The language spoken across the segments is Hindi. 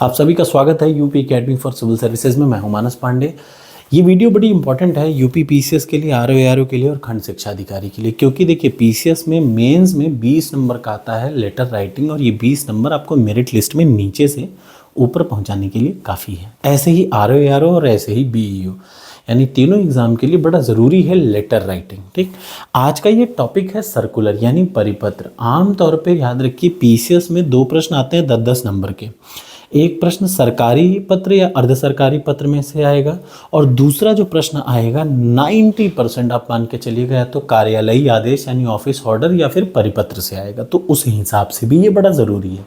आप सभी का स्वागत है UP academy for civil services में। मैं हूं मानस पांडे। ये वीडियो बड़ी इंपॉर्टेंट है यूपी पीसीएस के लिए, आरओ एआरओ के लिए और खंड शिक्षा अधिकारी के लिए, क्योंकि देखिए पीसीएस में मेंस में 20 नंबर का आता है लेटर राइटिंग, और ये 20 नंबर आपको मेरिट लिस्ट में नीचे से ऊपर पहुंचाने के लिए काफ़ी है। ऐसे ही आरओ एआरओ और ऐसे ही बीईओ, यानी तीनों एग्जाम के लिए बड़ा ज़रूरी है लेटर राइटिंग। ठीक, आज का ये टॉपिक है सर्कुलर यानी परिपत्र। आमतौर पे याद रखिए पीसीएस में 2 प्रश्न आते हैं 10-10 नंबर के। एक प्रश्न सरकारी पत्र या अर्ध सरकारी पत्र में से आएगा, और दूसरा जो प्रश्न आएगा 90% आप मान के चलिएगा या तो कार्यालयीय आदेश यानी ऑफिस ऑर्डर या फिर परिपत्र से आएगा। तो उस हिसाब से भी ये बड़ा ज़रूरी है।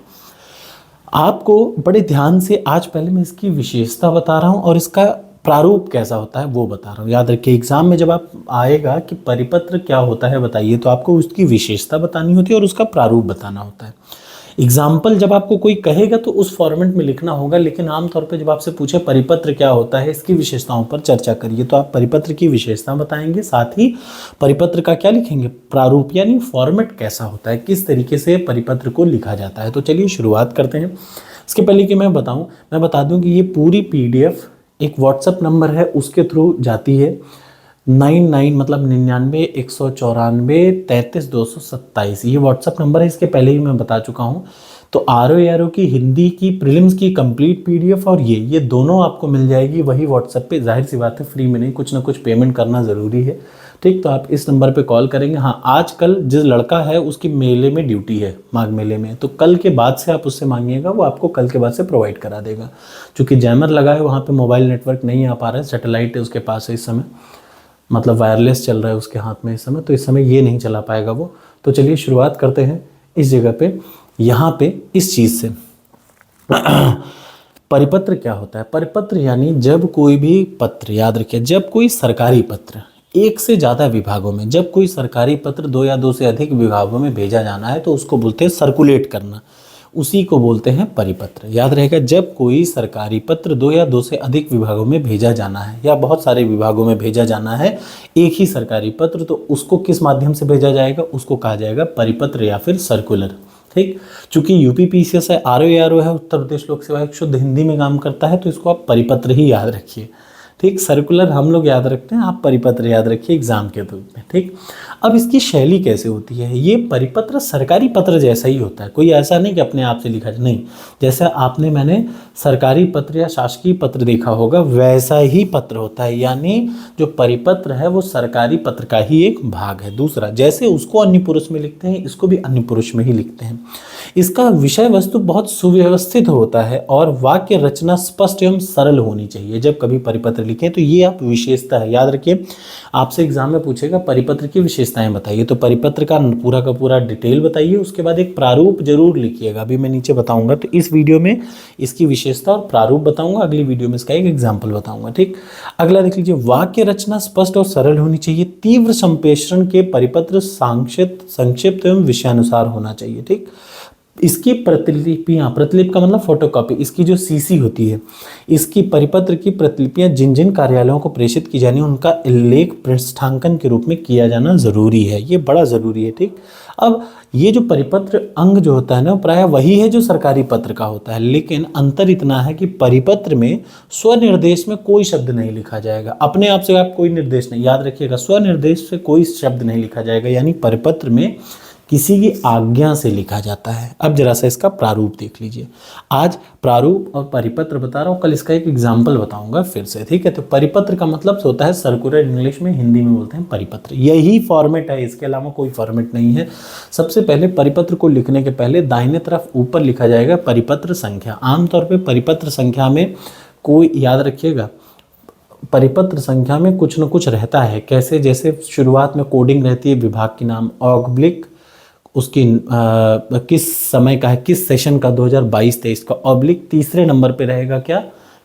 आपको बड़े ध्यान से आज पहले मैं इसकी विशेषता बता रहा हूँ और इसका प्रारूप कैसा होता है वो बता रहा हूँ। याद रखिए एग्जाम में जब आप आएगा कि परिपत्र क्या होता है बताइए, तो आपको उसकी विशेषता बतानी होती है और उसका प्रारूप बताना होता है। एग्जाम्पल जब आपको कोई कहेगा तो उस फॉर्मेट में लिखना होगा, लेकिन आमतौर पे जब आपसे पूछे परिपत्र क्या होता है, इसकी विशेषताओं पर चर्चा करिए, तो आप परिपत्र की विशेषता बताएंगे, साथ ही परिपत्र का क्या लिखेंगे, प्रारूप यानी फॉर्मेट कैसा होता है, किस तरीके से परिपत्र को लिखा जाता है। तो चलिए शुरुआत करते हैं। इसके पहले कि मैं बता दूं कि ये पूरी पीडीएफ एक व्हाट्सएप नंबर है उसके थ्रू जाती है, 99 मतलब 99 194 33 227 ये व्हाट्सएप नंबर है। इसके पहले ही मैं बता चुका हूँ। तो आरओ एआरओ की हिंदी की प्रीलिम्स की कंप्लीट पीडीएफ और ये दोनों आपको मिल जाएगी वही व्हाट्सएप पे। जाहिर सी बात है फ्री में नहीं, कुछ ना कुछ पेमेंट करना ज़रूरी है। ठीक, तो आप इस नंबर पे कॉल करेंगे। हाँ, आजकल जिस लड़का है उसकी मेले में ड्यूटी है, माघ मेले में, तो कल के बाद से आप उससे मांगिएगा, वो आपको कल के बाद से प्रोवाइड करा देगा। चूँकि जैमर लगा है वहाँ पर मोबाइल नेटवर्क नहीं आ पा रहा है, सैटेलाइट है उसके पास है इस समय, मतलब वायरलेस चल रहा है उसके हाथ में इस समय, तो इस समय ये नहीं चला पाएगा वो। तो चलिए शुरुआत करते हैं इस जगह पे, यहाँ पे इस चीज़ से। परिपत्र क्या होता है? परिपत्र यानी जब कोई भी पत्र, याद रखिए जब कोई सरकारी पत्र एक से ज़्यादा विभागों में, जब कोई सरकारी पत्र 2 या 2 से अधिक विभागों में भेजा जाना है तो उसको बोलते हैं सर्कुलेट करना, उसी को बोलते हैं परिपत्र। याद रहेगा, जब कोई सरकारी पत्र 2 या 2 से अधिक विभागों में भेजा जाना है या बहुत सारे विभागों में भेजा जाना है एक ही सरकारी पत्र, तो उसको किस माध्यम से भेजा जाएगा, उसको कहा जाएगा परिपत्र या फिर सर्कुलर। ठीक, चूंकि यूपी पीसीएस है, आरओ एआरओ है, उत्तर प्रदेश लोक सेवा आयोग शुद्ध हिंदी में काम करता है, तो इसको आप परिपत्र ही याद रखिए। ठीक, सर्कुलर हम लोग याद रखते हैं, आप परिपत्र याद रखिए एग्जाम के रूप में। ठीक, अब इसकी शैली कैसे होती है? ये परिपत्र सरकारी पत्र जैसा ही होता है, कोई ऐसा नहीं कि अपने आप से लिखा जाए, नहीं। जैसा मैंने सरकारी पत्र या शासकीय पत्र देखा होगा वैसा ही पत्र होता है, यानी जो परिपत्र है वो सरकारी पत्र का ही एक भाग है। दूसरा, जैसे उसको अन्य पुरुष में लिखते हैं, इसको भी अन्य पुरुष में ही लिखते हैं। इसका विषय वस्तु बहुत सुव्यवस्थित होता है और वाक्य रचना स्पष्ट एवं सरल होनी चाहिए जब कभी परिपत्र लिखें। तो ये आप विशेषता है, याद रखिए। आपसे एग्जाम में पूछेगा परिपत्र की विशेषताएं बताइए, तो परिपत्र का पूरा डिटेल बताइए, उसके बाद एक प्रारूप जरूर लिखिएगा। अभी मैं नीचे बताऊंगा, तो इस वीडियो में इसकी विशेषता और प्रारूप बताऊंगा, अगली वीडियो में इसका एक एग्जाम्पल बताऊंगा। ठीक, अगला देख लीजिए, वाक्य रचना स्पष्ट और सरल होनी चाहिए। तीव्र संप्रेषण के परिपत्र संक्षिप्त एवं विषयानुसार होना चाहिए। ठीक, इसकी प्रतिलिपियाँ, प्रतिलिपि का मतलब फोटोकॉपी, इसकी जो सीसी होती है, इसकी परिपत्र की प्रतिलिपियाँ जिन जिन कार्यालयों को प्रेषित की जानी उनका उल्लेख पृष्ठांकन के रूप में किया जाना जरूरी है, ये बड़ा जरूरी है। ठीक, अब ये जो परिपत्र अंग जो होता है ना, प्रायः वही है जो सरकारी पत्र का होता है, लेकिन अंतर इतना है कि परिपत्र में स्वनिर्देश में कोई शब्द नहीं लिखा जाएगा, अपने आप से आप कोई निर्देश नहीं, याद रखिएगा स्वनिर्देश से कोई शब्द नहीं लिखा जाएगा, यानी परिपत्र में किसी की आज्ञा से लिखा जाता है। अब जरा सा इसका प्रारूप देख लीजिए। आज प्रारूप और परिपत्र बता रहा हूँ, कल इसका एक एग्जाम्पल बताऊंगा फिर से। ठीक है, तो परिपत्र का मतलब होता है सर्कुलर, इंग्लिश में, हिंदी में बोलते हैं परिपत्र। यही फॉर्मेट है, इसके अलावा कोई फॉर्मेट नहीं है। सबसे पहले परिपत्र को लिखने के पहले दाहिने तरफ ऊपर लिखा जाएगा परिपत्र संख्या। आमतौर पर परिपत्र संख्या में कोई, याद रखिएगा, परिपत्र संख्या में कुछ न कुछ रहता है। कैसे? जैसे शुरुआत में कोडिंग रहती है, विभाग के नाम, ऑब्लिक उसकी किस समय का है, किस सेशन का, 2022-23 का, ऑब्लिक तीसरे नंबर पे रहेगा क्या,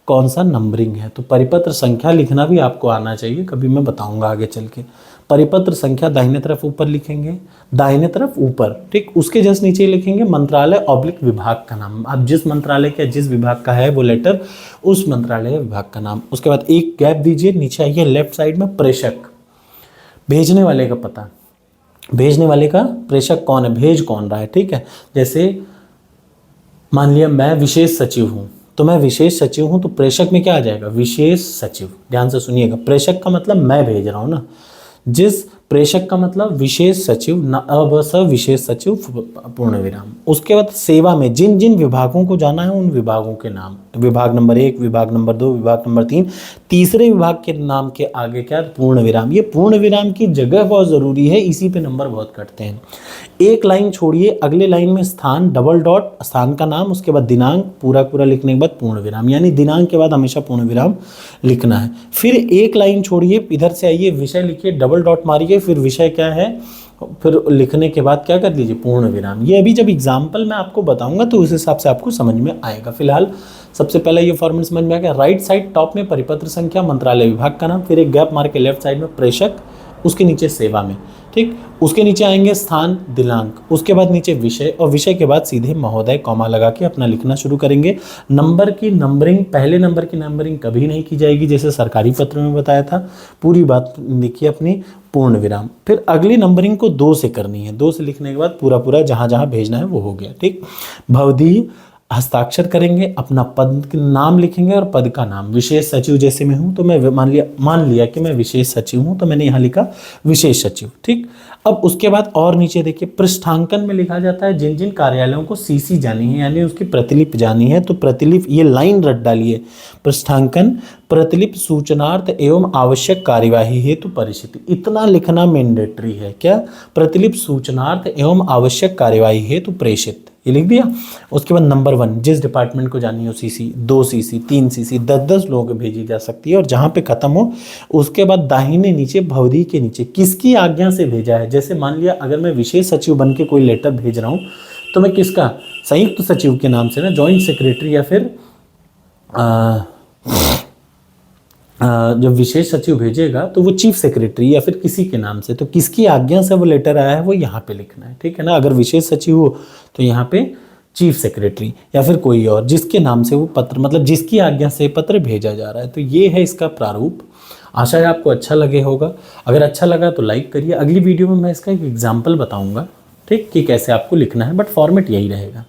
कौन सा नंबरिंग है। तो परिपत्र संख्या लिखना भी आपको आना चाहिए, कभी मैं बताऊंगा आगे चल के। परिपत्र संख्या दाहिने तरफ ऊपर लिखेंगे, दाहिने तरफ ऊपर। ठीक, उसके जस्ट नीचे लिखेंगे मंत्रालय ऑब्लिक विभाग का नाम। आप जिस मंत्रालय का, जिस विभाग का है वो लेटर, उस मंत्रालय विभाग का नाम। उसके बाद एक गैप दीजिए, नीचे आइए लेफ्ट साइड में प्रेषक, भेजने वाले का पता, भेजने वाले का, प्रेषक कौन है, भेज कौन रहा है। ठीक है, जैसे मान लिया मैं विशेष सचिव हूँ, तो मैं विशेष सचिव हूँ, तो प्रेषक में क्या आ जाएगा, विशेष सचिव। ध्यान से सुनिएगा, प्रेषक का मतलब मैं भेज रहा हूँ ना, जिस प्रेषक का मतलब विशेष सचिव, विशेष सचिव पूर्ण विराम। उसके बाद सेवा में जिन जिन विभागों को जाना है उन विभागों के नाम, विभाग नंबर 1, विभाग नंबर 2, विभाग नंबर 3, तीसरे विभाग के नाम के आगे क्या, पूर्ण विराम। ये पूर्ण विराम की जगह बहुत जरूरी है, इसी पे नंबर बहुत कटते हैं। एक लाइन छोड़िए, अगले लाइन में स्थान, डबल डॉट, स्थान का नाम, उसके बाद दिनांक, पूरा पूरा लिखने के बाद पूर्ण विराम, यानी दिनांक के बाद हमेशा पूर्ण विराम लिखना है। फिर एक लाइन छोड़िए, इधर से आइए, विषय लिखिए, डबल डॉट मारिए, फिर विषय क्या है, फिर लिखने के बाद क्या कर लीजिए, पूर्ण विराम। ये अभी जब एग्जाम्पल मैं आपको बताऊंगा तो उस हिसाब से आपको समझ में आएगा। फिलहाल सबसे पहले ये फॉर्मूला समझ में आ गया। राइट साइड टॉप में परिपत्र संख्या, मंत्रालय, विभाग का नाम, फिर एक गैप मार के लेफ्ट साइड में प्रेषक, उसके नीचे सेवा में, ठीक। उसके नीचे आएंगे स्थान, दिनांक, उसके बाद नीचे विषय, और विषय के बाद सीधे महोदय कॉमा लगा के अपना लिखना शुरू करेंगे। नंबर की नंबरिंग, पहले नंबर की नंबरिंग कभी नहीं की जाएगी, जैसे सरकारी पत्र में बताया था। पूरी बात लिखिए अपनी, पूर्ण विराम। फिर अगली नंबरिंग को 2 से करनी है, 2 से लिखने के बाद पूरा पूरा जहाँ जहाँ भेजना है वो हो गया, ठीक। भवदी हस्ताक्षर करेंगे, अपना पद का नाम लिखेंगे और पद का नाम। विशेष सचिव जैसे मैं हूं तो मैं मान लिया कि मैं विशेष सचिव हूं, तो मैंने यहाँ लिखा विशेष सचिव, ठीक। अब उसके बाद और नीचे देखिए, पृष्ठांकन में लिखा जाता है जिन जिन कार्यालयों को सीसी जानी है, यानी उसकी प्रतिलिपि जानी है, तो प्रतिलिपि ये लाइन रट डालिए, पृष्ठांकन, प्रतिलिपि सूचनार्थ एवं आवश्यक कार्यवाही हेतु परिचिति। इतना लिखना मैंडेटरी है, क्या, प्रतिलिपि सूचनार्थ एवं आवश्यक कार्यवाही हेतु प्रेषित, ये लिख दिया। उसके बाद नंबर 1, जिस डिपार्टमेंट को जानी हो सीसी, 2 सीसी, 3 सीसी, 10-10 लोगों को भेजी जा सकती है, और जहाँ पे खत्म हो उसके बाद दाहिने नीचे भवदी के नीचे किसकी आज्ञा से भेजा है। जैसे मान लिया अगर मैं विशेष सचिव बन के कोई लेटर भेज रहा हूँ तो मैं किसका, संयुक्त सचिव के नाम से ना, जॉइंट सेक्रेटरी, या फिर जब विशेष सचिव भेजेगा तो वो चीफ सेक्रेटरी या फिर किसी के नाम से, तो किसकी आज्ञा से वो लेटर आया है वो यहाँ पे लिखना है, ठीक है ना। अगर विशेष सचिव हो तो यहाँ पे चीफ सेक्रेटरी, या फिर कोई और जिसके नाम से वो पत्र, मतलब जिसकी आज्ञा से पत्र भेजा जा रहा है। तो ये है इसका प्रारूप। आशा है आपको अच्छा लगे होगा। अगर अच्छा लगा तो लाइक करिए। अगली वीडियो में मैं इसका एक एग्जाम्पल बताऊँगा, ठीक, कि कैसे आपको लिखना है, बट फॉर्मेट यही रहेगा।